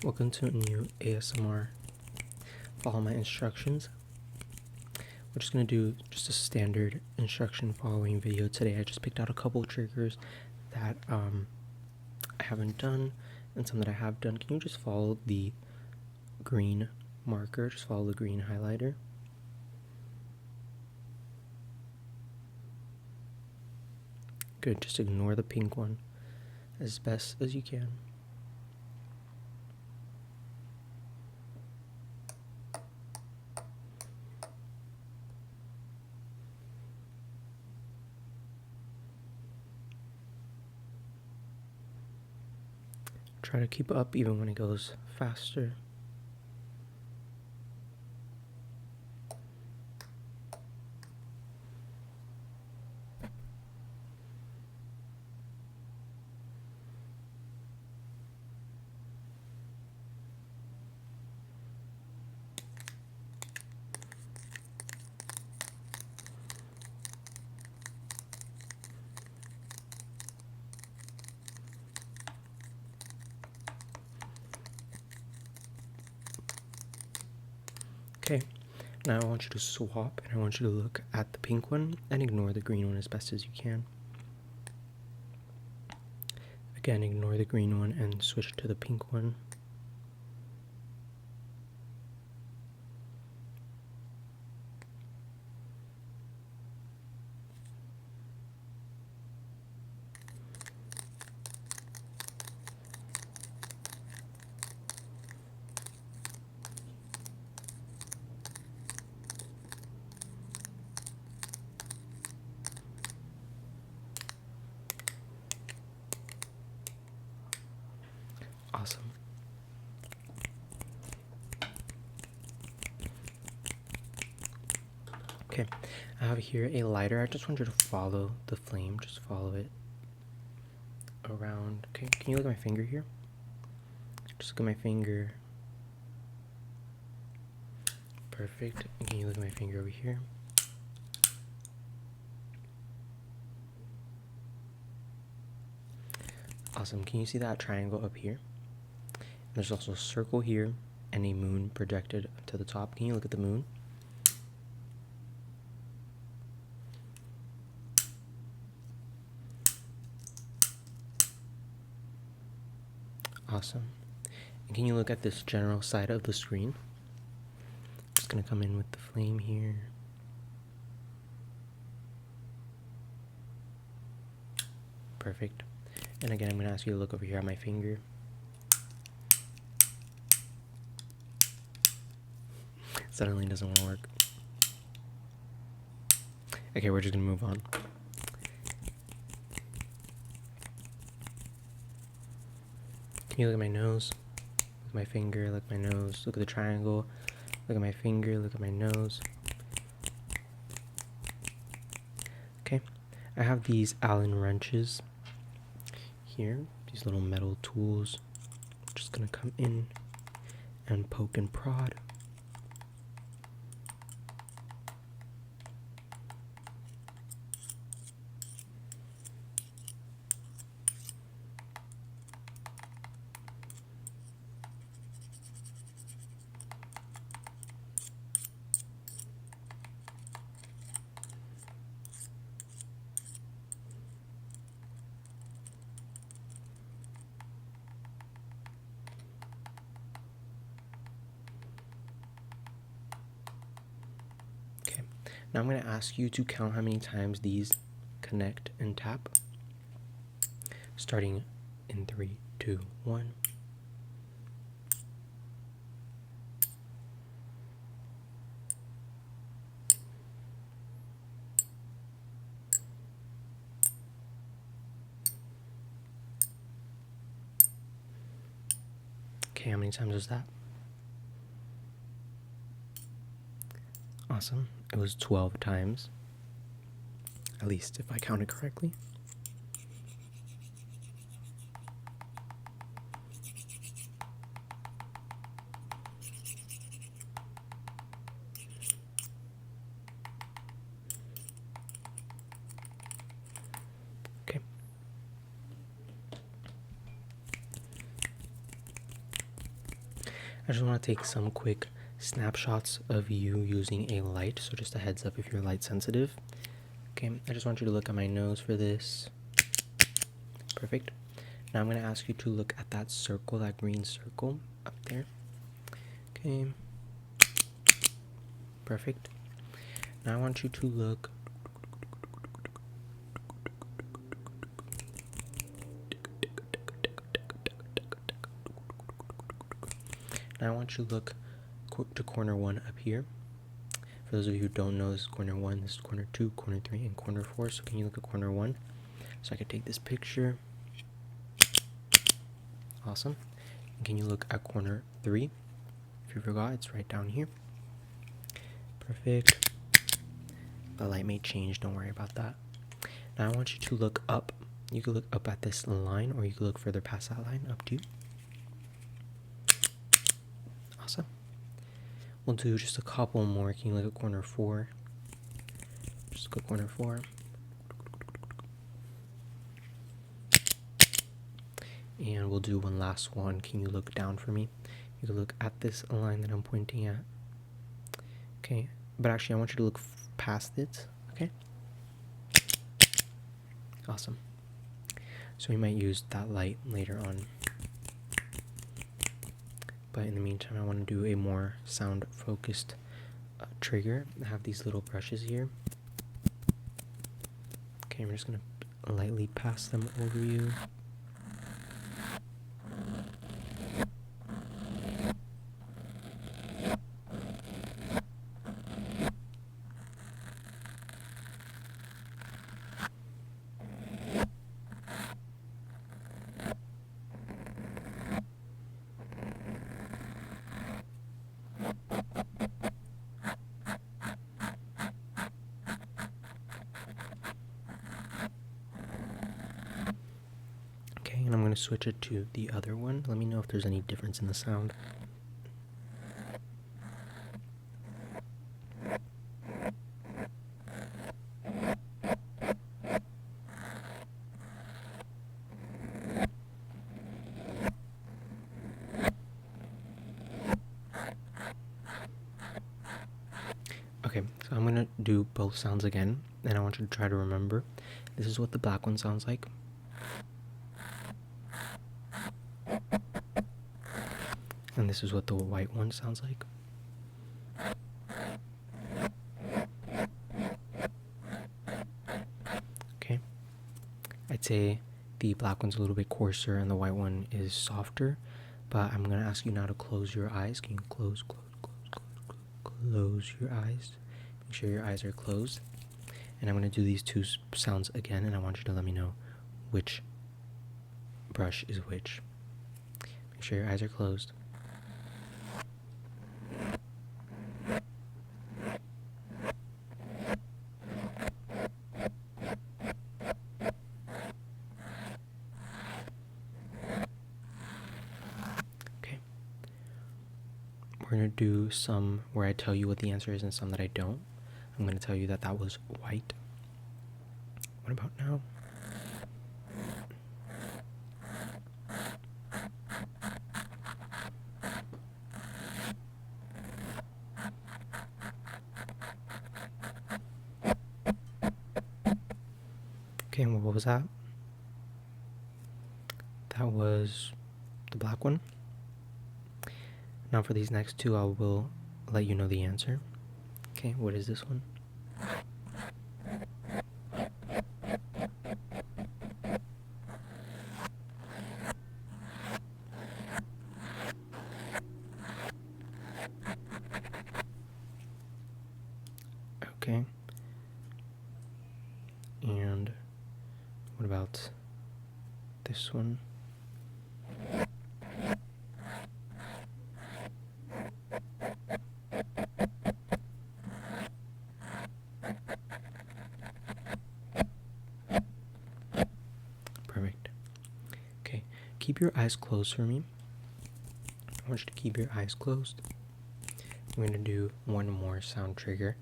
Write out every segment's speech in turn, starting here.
Welcome to a new ASMR. Follow my instructions. We're just going to do just a standard instruction following video today. I just picked out a couple triggers that I haven't done and some that I have done. Can you just follow the green marker? Just follow the green highlighter. Good, just ignore the pink one as best as you can. Try to keep up even when it goes faster. Okay, now I want you to swap and I want you to look at the pink one and ignore the green one as best as you can. Again, ignore the green one and switch to the pink one. Awesome. Okay, I have here a lighter. I just want you to follow the flame. Just follow it around. Okay, can you look at my finger here? Just look at my finger. Perfect. And can you look at my finger over here? Awesome. Can you see that triangle up here? There's also a circle here and a moon projected to the top. Can you look at the moon? Awesome. And can you look at this general side of the screen? Just gonna come in with the flame here. Perfect. And again, I'm gonna ask you to look over here at my finger. Suddenly doesn't want to work. Okay, we're just gonna move on. Can you look at my nose? Look at my finger, look at my nose, look at the triangle, look at my finger, look at my nose. Okay, I have these Allen wrenches here, these little metal tools. I'm just gonna come in and poke and prod. Now I'm going to ask you to count how many times these connect and tap. Starting in 3, 2, 1. Okay, how many times was that? Awesome. It was 12 times. At least if I counted correctly. Okay. I just want to take some quick snapshots of you using a light, so just a heads up if you're light sensitive. Okay, I just want you to look at my nose for this. Perfect. Now I'm going to ask you to look at that circle, that green circle up there. Okay. Perfect. Now I want you to look to corner 1 up here. For those of you who don't know, this is corner 1, this is corner 2, corner 3, and corner 4. So can you look at corner 1? So I can take this picture. Awesome. And can you look at corner 3? If you forgot, it's right down here. Perfect. The light may change, don't worry about that. Now I want you to look up. You can look up at this line, or you can look further past that line, up to you. Awesome. We'll do just a couple more. Can you look at corner 4? Just go corner 4. And we'll do one last one. Can you look down for me? You can look at this line that I'm pointing at. Okay, but actually I want you to look past it. Okay. Awesome. So we might use that light later on. But in the meantime, I want to do a more sound focused trigger. I have these little brushes here. Okay, I'm just going to lightly pass them over you. And I'm going to switch it to the other one. Let me know if there's any difference in the sound. Okay, so I'm going to do both sounds again, and I want you to try to remember. This is what the black one sounds like. And this is what the white one sounds like. Okay. I'd say the black one's a little bit coarser and the white one is softer. But I'm going to ask you now to close your eyes. Can you close your eyes? Make sure your eyes are closed. And I'm going to do these two sounds again, and I want you to let me know which brush is which. Make sure your eyes are closed. We're going to do some where I tell you what the answer is and some that I don't. I'm going to tell you that that was white. What about now? Okay, and what was that? That was the black one. Now for these next two, I will let you know the answer. Okay, what is this one? Okay. And what about this one? Perfect. Okay, keep your eyes closed for me. I want you to keep your eyes closed. I'm going to do one more sound trigger.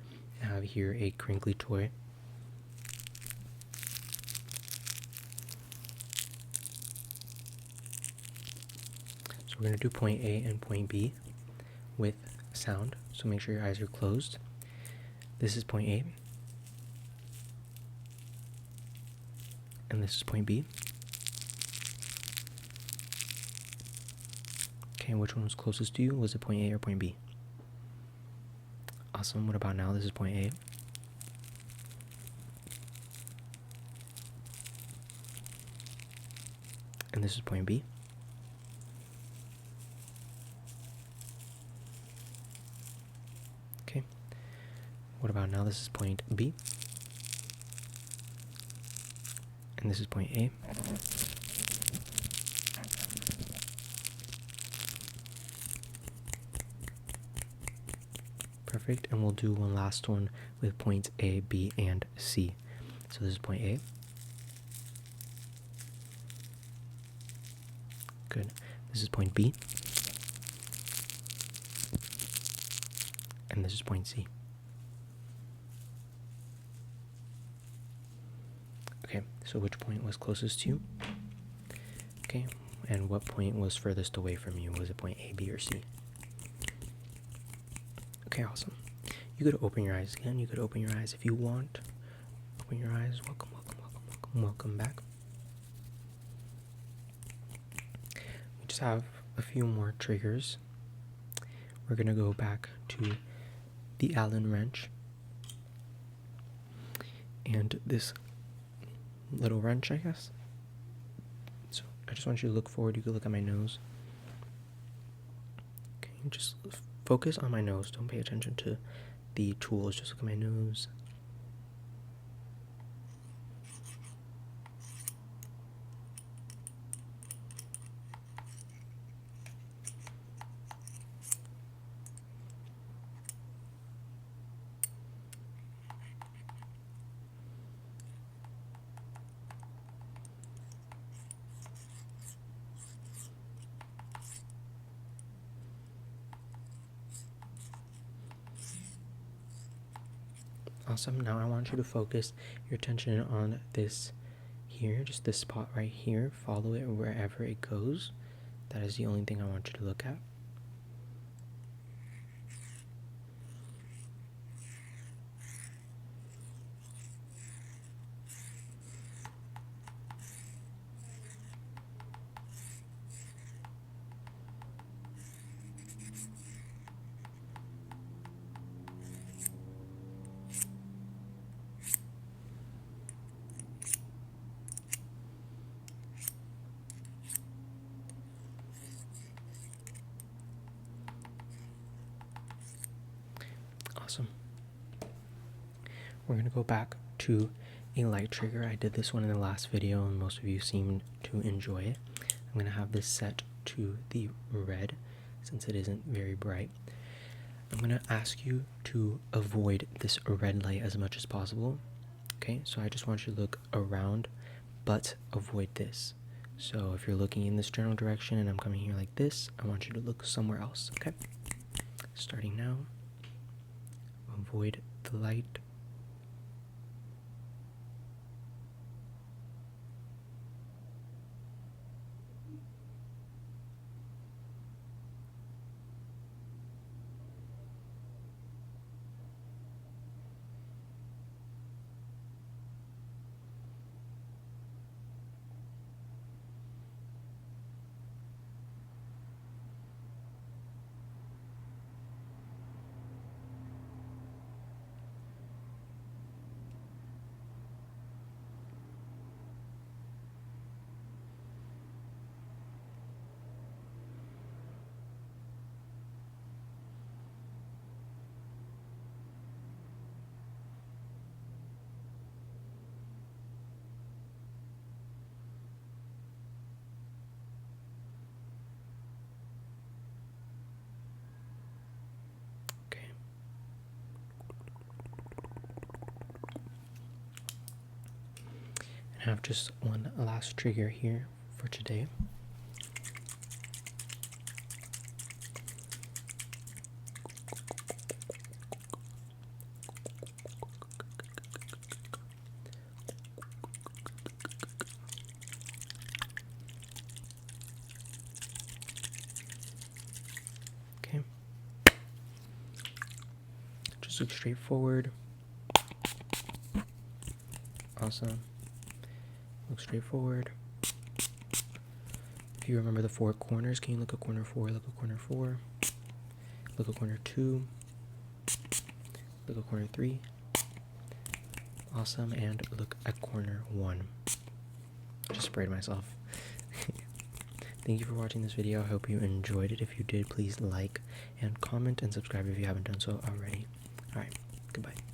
I have here a Crinkly toy. So we're going to do point A and point B. with sound, so make sure your eyes are closed. This is point A, and this is point B. Okay, which one was closest to you? Was it point A or point B? Awesome. What about now? This is point A. And this is point B. Okay. What about now? This is point B. And this is point A. Perfect. And we'll do one last one with points A, B, and C. So this is point A. Good. This is point B. And this is point C. Okay, so which point was closest to you? Okay, and what point was furthest away from you? Was it point A, B, or C? Okay, awesome. You could open your eyes again. You could open your eyes if you want. Open your eyes. Welcome, welcome, welcome, welcome, welcome back. We just have a few more triggers. We're going to go back to the Allen wrench. And this little wrench, I guess. So I just want you to look forward. You can look at my nose. Okay, just focus on my nose. Don't pay attention to the tools. Just look at my nose. Awesome. Now I want you to focus your attention on this here, just this spot right here. Follow it wherever it goes. That is the only thing I want you to look at. Awesome. We're going to go back to a light trigger. I did this one in the last video and most of you seemed to enjoy it. I'm going to have this set to the red since it isn't very bright. I'm going to ask you to avoid this red light as much as possible. Okay, so I just want you to look around but avoid this. So if you're looking in this general direction and I'm coming here like this, I want you to look somewhere else. Okay, starting now. Avoid the light. I have just one last trigger here for today. Okay. Look straight forward. Awesome. Look straight forward. If you remember the 4 corners, can you look at corner 4, look at corner 4, look at corner 2, look at corner 3. Awesome, and look at corner 1. I just sprayed myself. Thank you for watching this video. I hope you enjoyed it. If you did, please like and comment and subscribe if you haven't done so already. Alright, goodbye.